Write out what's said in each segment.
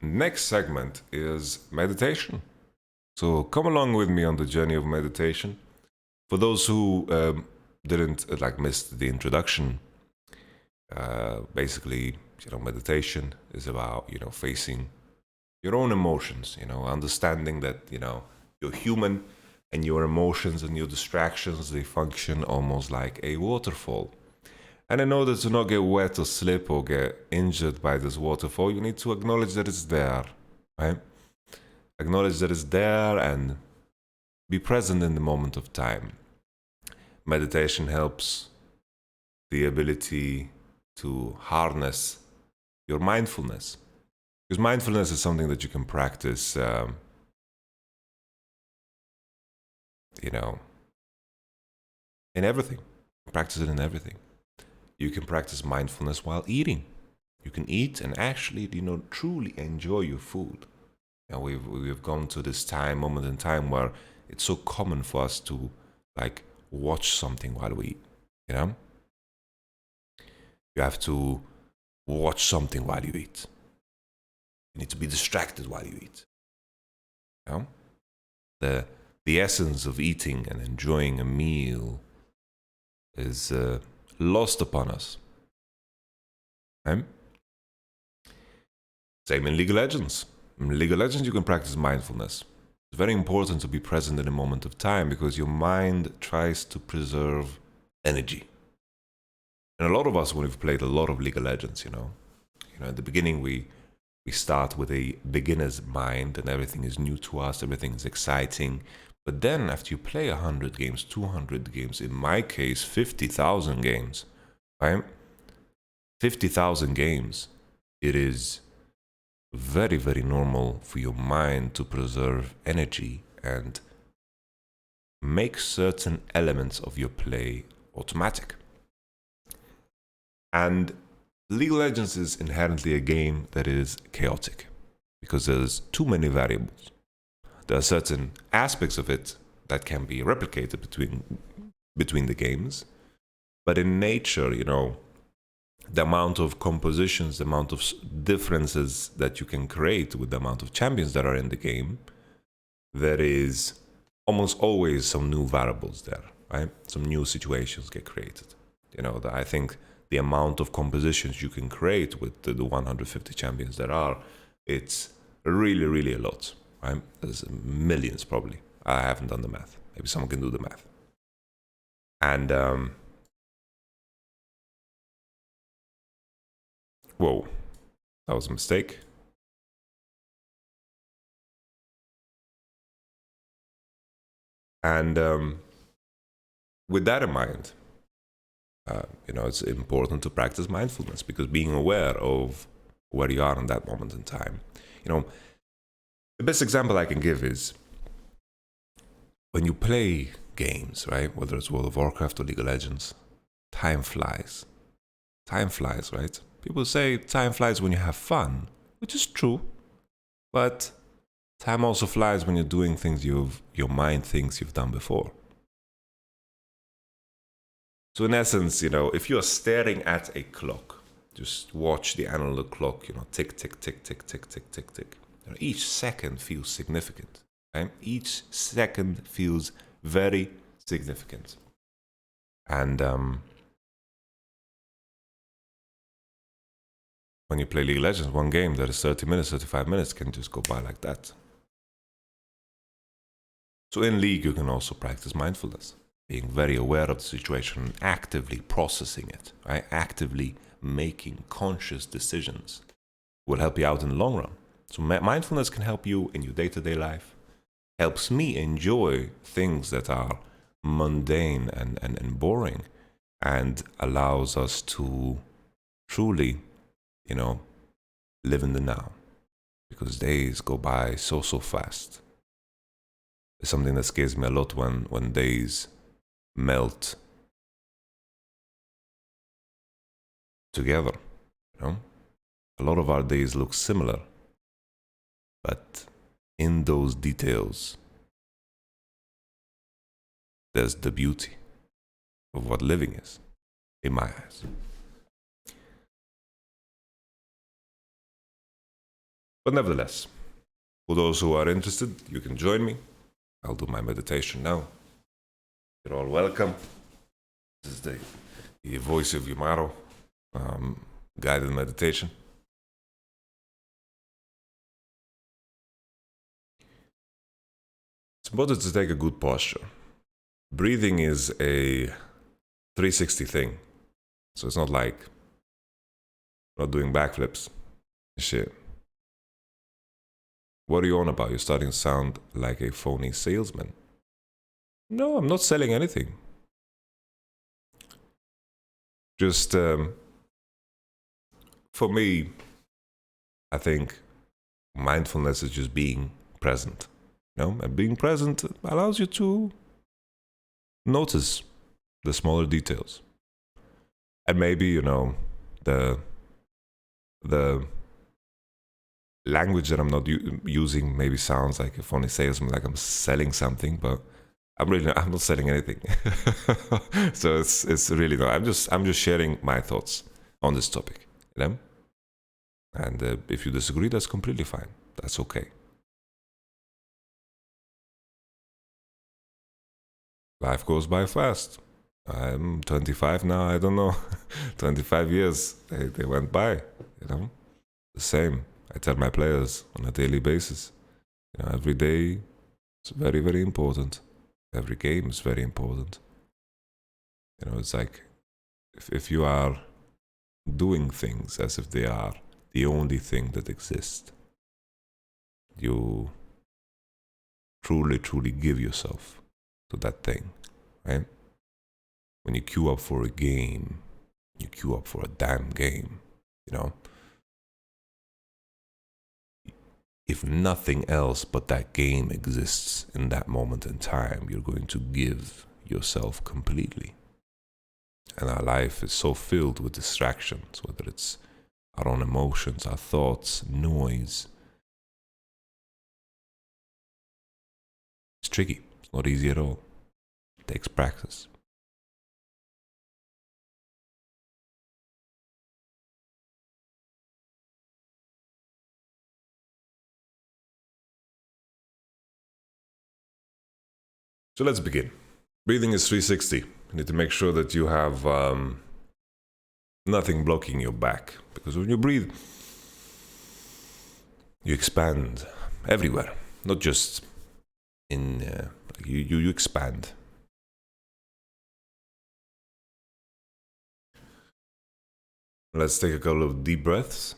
next segment is meditation. So come along with me on the journey of meditation. For those who didn't miss the introduction, basically, meditation is about facing your own emotions. Understanding that you're human, and your emotions and your distractions, they function almost like a waterfall. And in order to not get wet or slip or get injured by this waterfall, you need to acknowledge that it's there, right? Acknowledge that it's there and be present in the moment of time. Meditation helps the ability to harness your mindfulness. Because mindfulness is something that you can practice, in everything. Practice it in everything. You can practice mindfulness while eating. You can eat and actually, truly enjoy your food. And we've gone to this moment in time where it's so common for us to watch something while we eat. You have to watch something while you eat. You need to be distracted while you eat. The essence of eating and enjoying a meal is lost upon us. Same in League of Legends. In League of Legends, you can practice mindfulness. It's very important to be present in a moment of time because your mind tries to preserve energy. And a lot of us, when we've played a lot of League of Legends, at the beginning we start with a beginner's mind and everything is new to us, everything is exciting. But then after you play 100 games, 200 games, in my case, 50,000 games, right? 50,000 games, it is very, very normal for your mind to preserve energy and make certain elements of your play automatic. And League of Legends is inherently a game that is chaotic because there's too many variables. There are certain aspects of it that can be replicated between the games, but in nature, the amount of compositions, the amount of differences that you can create with the amount of champions that are in the game, there is almost always some new variables there, right? Some new situations get created. I think the amount of compositions you can create with the 150 champions there are, it's really, really a lot. Right? There's millions probably. I haven't done the math. Maybe someone can do the math. And whoa, that was a mistake. And with that in mind, it's important to practice mindfulness because being aware of where you are in that moment in time. The best example I can give is when you play games, right? Whether it's World of Warcraft or League of Legends, time flies. Time flies, right? People say time flies when you have fun, which is true. But time also flies when you're doing things your mind thinks you've done before. So in essence, if you're staring at a clock, just watch the analog clock, tick, tick, tick, tick, tick, tick, tick, tick. Each second feels significant. Right? Each second feels very significant. And when you play League of Legends, one game that is 30 minutes, 35 minutes can just go by like that. So in League, you can also practice mindfulness, being very aware of the situation and actively processing it, right? Actively making conscious decisions will help you out in the long run. So mindfulness can help you in your day-to-day life, helps me enjoy things that are mundane and boring, and allows us to truly, live in the now. Because days go by so fast. It's something that scares me a lot when days melt together. A lot of our days look similar. But in those details, there's the beauty of what living is, in my eyes. But nevertheless, for those who are interested, you can join me. I'll do my meditation now. You're all welcome. This is the voice of Yamato, guided meditation. It's important to take a good posture. Breathing is a 360 thing. So it's not like not doing backflips. Shit. What are you on about? You're starting to sound like a phony salesman. No, I'm not selling anything. Just, for me, I think mindfulness is just being present. And being present allows you to notice the smaller details. And maybe, the language that I'm not using maybe sounds like a phony salesman, like I'm selling something, but I'm not selling anything. So it's really not. I'm just sharing my thoughts on this topic, And if you disagree, that's completely fine. That's okay. Life goes by fast. I'm 25 now. I don't know. 25 years they went by. The same. I tell my players on a daily basis. Every day is very, very important. Every game is very important. It's like if you are doing things as if they are the only thing that exists, you truly, truly give yourself to that thing, right? When you queue up for a game, you queue up for a damn game, If nothing else but that game exists in that moment in time, you're going to give yourself completely. And our life is so filled with distractions, whether it's our own emotions, our thoughts, noise. It's tricky. It's not easy at all. It takes practice. So let's begin. Breathing is 360. You need to make sure that you have nothing blocking your back. Because when you breathe, you expand everywhere. Not just in... you expand. Let's take a couple of deep breaths.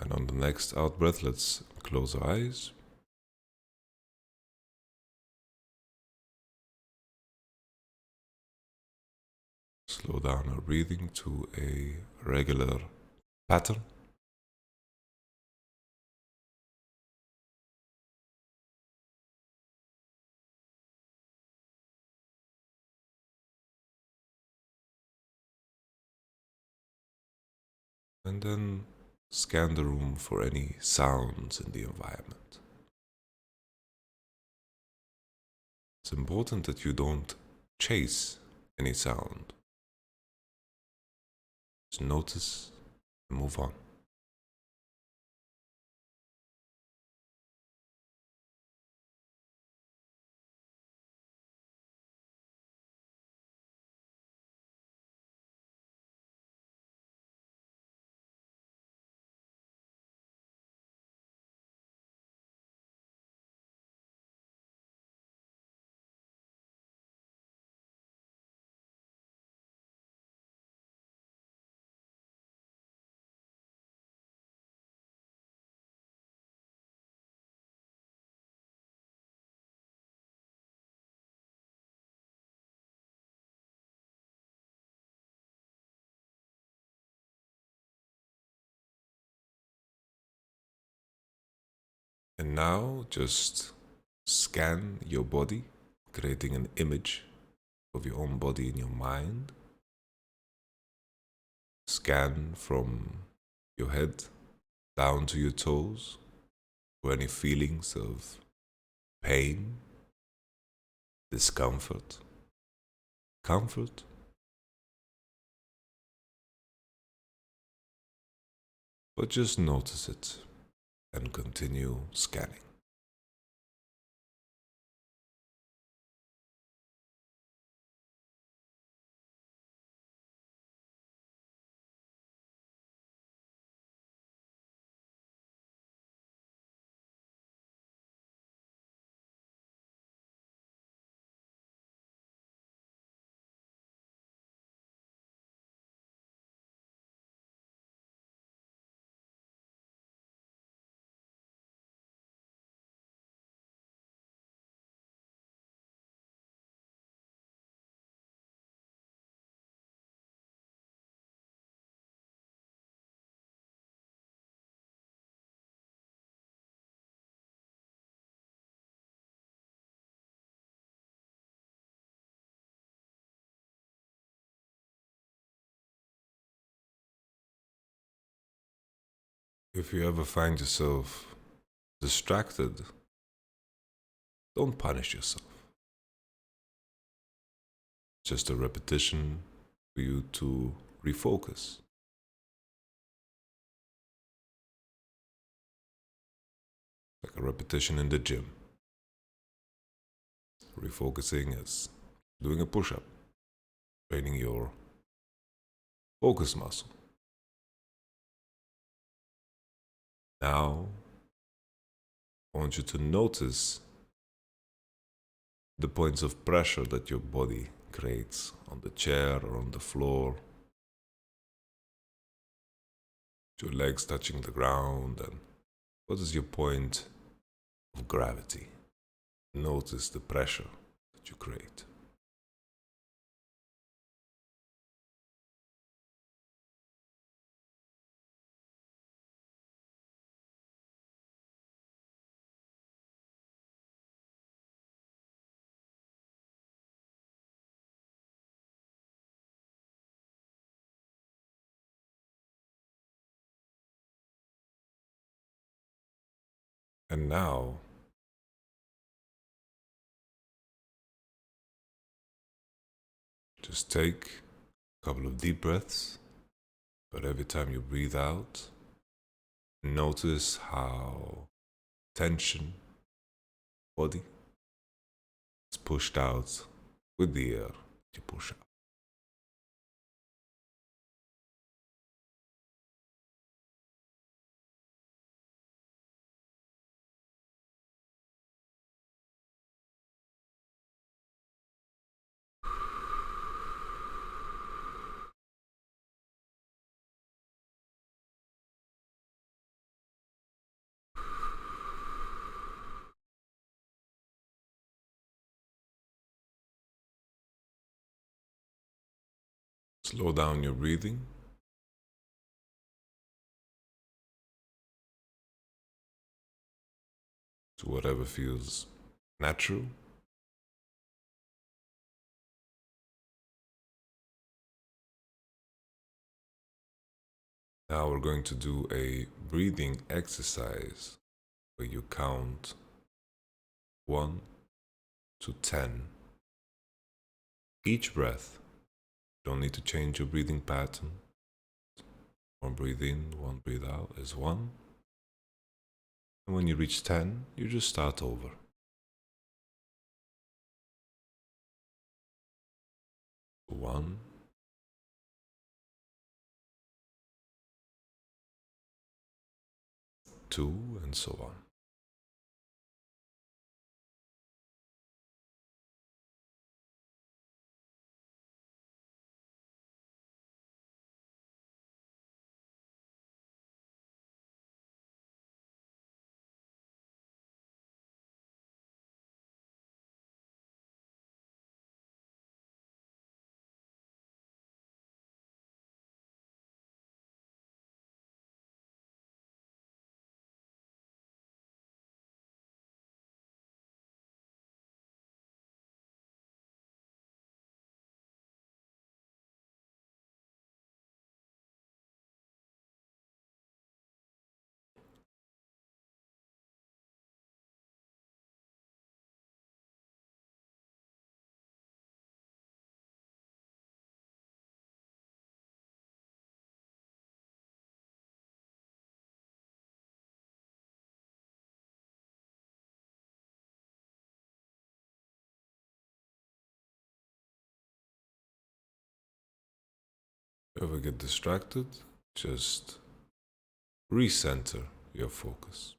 And on the next out breath, let's close our eyes. Slow down our breathing to a regular pattern. And then scan the room for any sounds in the environment. It's important that you don't chase any sound. Just notice and move on. And now just scan your body, creating an image of your own body in your mind. Scan from your head down to your toes for any feelings of pain, discomfort, comfort. But just notice it and continue scanning. If you ever find yourself distracted, don't punish yourself. Just a repetition for you to refocus. Like a repetition in the gym. Refocusing is doing a push up, training your focus muscle. Now, I want you to notice the points of pressure that your body creates on the chair or on the floor. Your legs touching the ground, and what is your point of gravity? Notice the pressure that you create. And now, just take a couple of deep breaths, but every time you breathe out, notice how tension, body, is pushed out with the air you push out. Slow down your breathing. To whatever feels natural. Now we're going to do a breathing exercise where you count 1 to 10. Each breath. You don't need to change your breathing pattern. One breathe in, one breathe out is 1. And when you reach 10, you just start over. 1, 2, and so on. Ever get distracted? Just recenter your focus.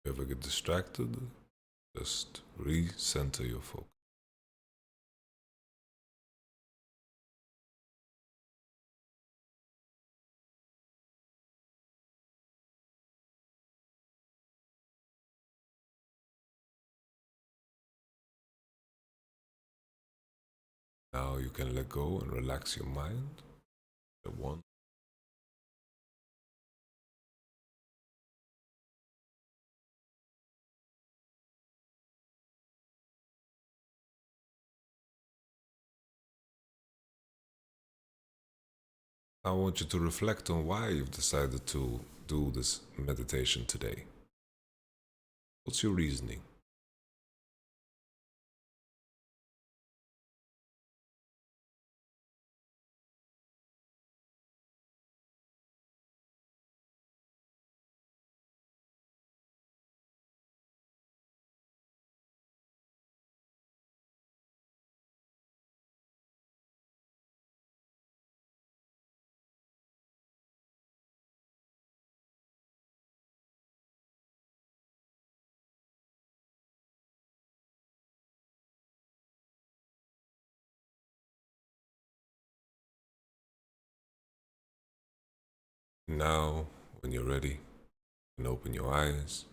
Ever get distracted? Just recenter your focus. Now you can let go and relax your mind at once. I want you to reflect on why you've decided to do this meditation today. What's your reasoning? Now, when you're ready, you can open your eyes.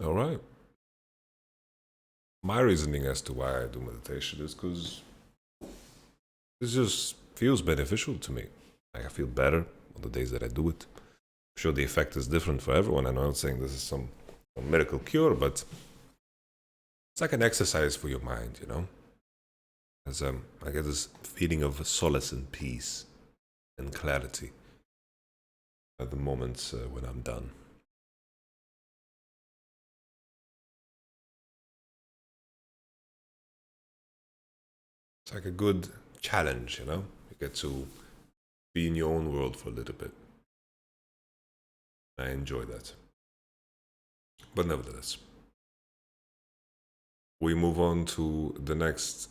All right. My reasoning as to why I do meditation is because it just feels beneficial to me. Like I feel better on the days that I do it. I'm sure the effect is different for everyone. I'm not saying this is some miracle cure, but it's like an exercise for your mind, you know? As I get this feeling of solace and peace and clarity at the moments when I'm done. It's like a good challenge, you know? You get to be in your own world for a little bit. I enjoy that. But nevertheless, we move on to the next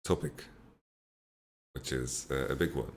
topic, which is a big one.